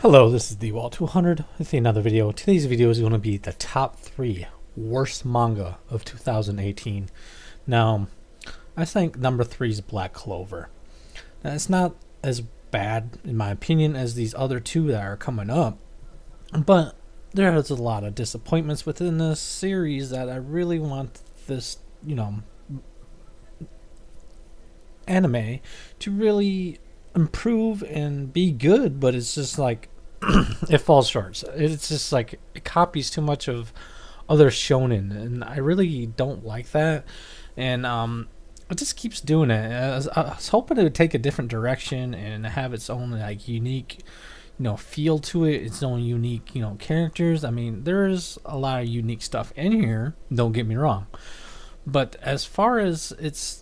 Hello, this is TheWall200 with another video. Today's video is going to be the top 3 worst manga of 2018. Now, I think number 3 is Black Clover. Now, it's not as bad, in my opinion, as these other two that are coming up, but there's a lot of disappointments within this series that I really want this, anime to really improve and be good, but it's just like it falls short. It's just like it copies too much of other shonen, and I really don't like that. And it just keeps doing it. I was hoping it would take a different direction and have its own like unique, feel to it. Its own unique, characters. I mean, there's a lot of unique stuff in here. Don't get me wrong, but as far as its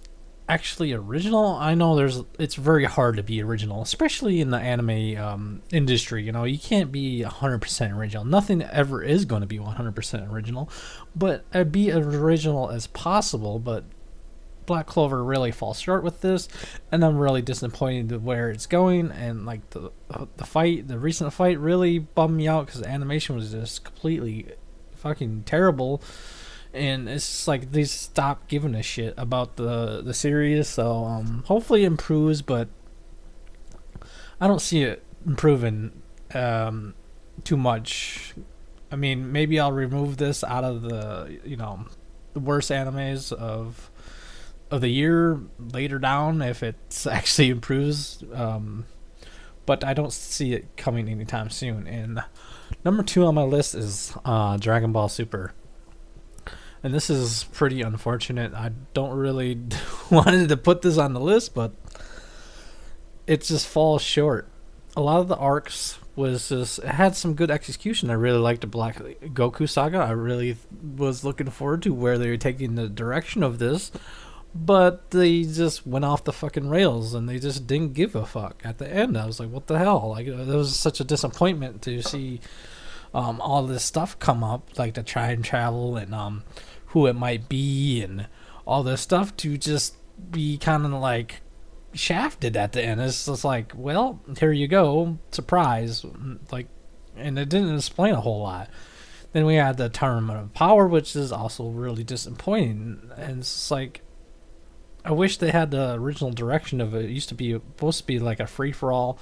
actually original, I know it's very hard to be original, especially in the anime industry. You can't be 100% original. Nothing ever is going to be 100% original, but be as original as possible. But Black Clover really falls short with this, and I'm really disappointed with where it's going. And like the recent fight really bummed me out because the animation was just completely fucking terrible. And it's just like they stopped giving a shit about the series. So hopefully it improves, but I don't see it improving too much. I mean, maybe I'll remove this out of the worst animes of the year later down if it actually improves. But I don't see it coming anytime soon. And number 2 on my list is Dragon Ball Super. And this is pretty unfortunate. I don't really wanted to put this on the list, but it just falls short. A lot of the arcs it had some good execution. I really liked the Black Goku saga. I really was looking forward to where they were taking the direction of this, but they just went off the fucking rails and they just didn't give a fuck at the end. I was like, what the hell? Like, it was such a disappointment to see all this stuff come up, like the time travel and who it might be and all this stuff, to just be kind of like shafted at the end. It's just like, well, here you go, surprise. Like, and it didn't explain a whole lot. Then we had the Tournament of Power, which is also really disappointing. And it's like, I wish they had the original direction of it. It used to be supposed to be like a free-for-all.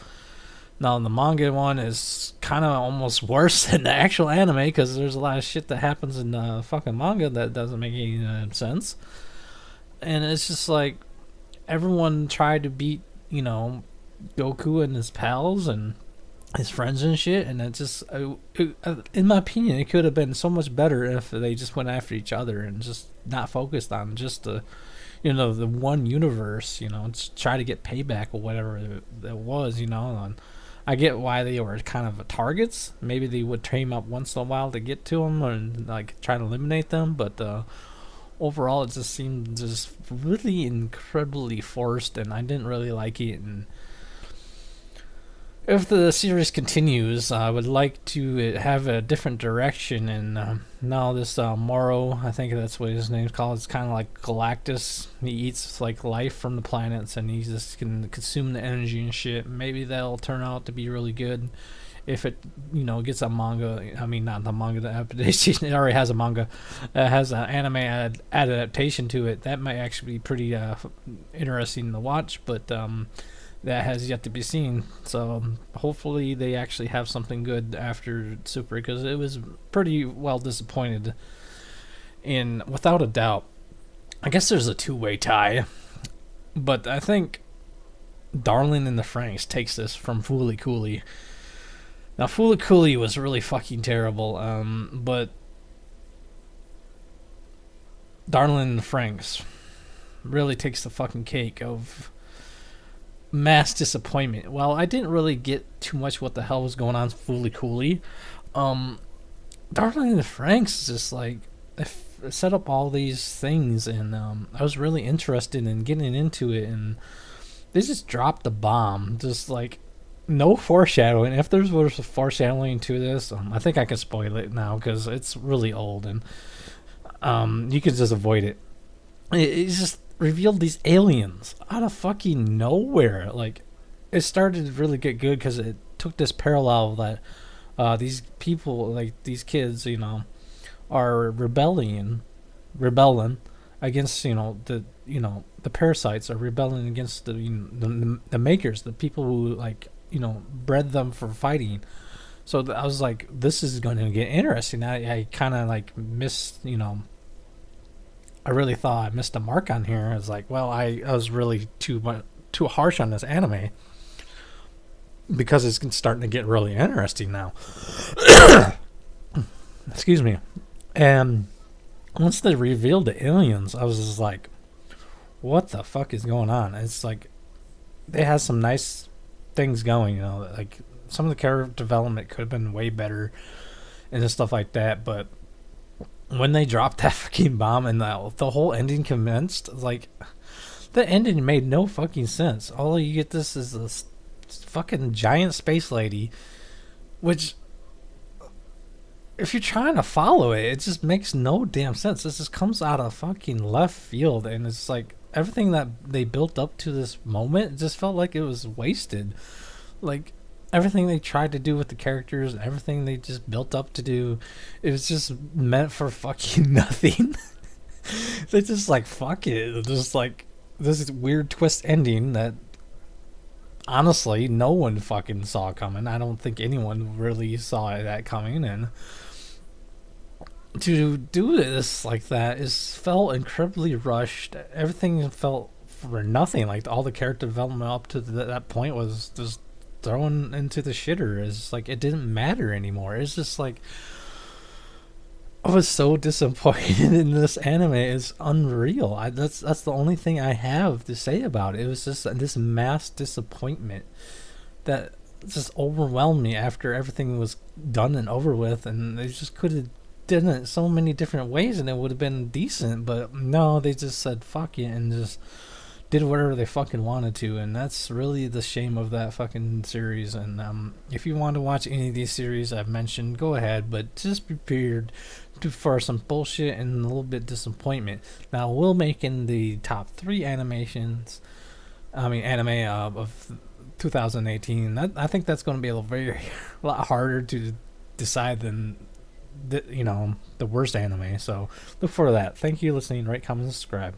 Now, the manga one is kind of almost worse than the actual anime because there's a lot of shit that happens in the fucking manga that doesn't make any sense. And it's just like everyone tried to beat, Goku and his pals and his friends and shit. And it just, in my opinion, it could have been so much better if they just went after each other and just not focused on just the one universe, just try to get payback or whatever it was, and I get why they were kind of targets. Maybe they would team up once in a while to get to them and like try to eliminate them, but overall it just seemed just really incredibly forced, and I didn't really like it. And if the series continues, I would like to have a different direction. And now this Moro, I think that's what his name's called, it's kind of like Galactus. He eats like life from the planets, and he just can consume the energy and shit. Maybe that'll turn out to be really good if it, gets a manga. I mean, not the manga, the adaptation. It already has a manga. It has an anime adaptation to it. That might actually be pretty interesting to watch, but that has yet to be seen. So hopefully they actually have something good after Super, because it was pretty well disappointed. And without a doubt, I guess there's a two-way tie, but I think Darling in the Franxx takes this from Fooly Cooly. Now, Fooly Cooly was really fucking terrible, but Darling in the Franxx really takes the fucking cake of mass disappointment. Well, I didn't really get too much what the hell was going on with Fooly Cooly. Darling in the Franxx is just like, I set up all these things, and I was really interested in getting into it, and they just dropped the bomb. Just like no foreshadowing. If there's was foreshadowing to this, I think I can spoil it now because it's really old, and you can just avoid it. It's just revealed these aliens out of fucking nowhere. Like, it started to really get good because it took this parallel that these people, like these kids, are rebelling against, the parasites are rebelling against the makers, the people who, like, bred them for fighting. So I was like, this is going to get interesting. I kind of like missed, I really thought I missed a mark on here. I was like, well, I was really too harsh on this anime because it's starting to get really interesting now. Excuse me. And once they revealed the aliens, I was just like, what the fuck is going on? It's like they had some nice things going, like some of the character development could have been way better and stuff like that, but when they dropped that fucking bomb and the whole ending commenced, like, the ending made no fucking sense. All you get this is this fucking giant space lady, which, if you're trying to follow it, it just makes no damn sense. This just comes out of fucking left field, and it's like everything that they built up to this moment, it just felt like it was wasted. Like, everything they tried to do with the characters, everything they just built up to do, it was just meant for fucking nothing. They just like, fuck it. Just like this weird twist ending that honestly no one fucking saw coming. I don't think anyone really saw that coming, and to do this like that is felt incredibly rushed. Everything felt for nothing. Like, all the character development up to that point was just thrown into the shitter. It's like it didn't matter anymore. It's just like, I was so disappointed in this anime. It's unreal. That's the only thing I have to say about it. It was just this mass disappointment that just overwhelmed me after everything was done and over with, and they just could have done it so many different ways and it would have been decent, but no, they just said fuck it and just did whatever they fucking wanted to, and that's really the shame of that fucking series. And if you want to watch any of these series I've mentioned, go ahead, but just be prepared for some bullshit and a little bit disappointment. Now, we'll make in the top 3 anime of 2018. I think that's going to be a lot harder to decide than the worst anime. So look for that. Thank you for listening. Rate, comment, and subscribe.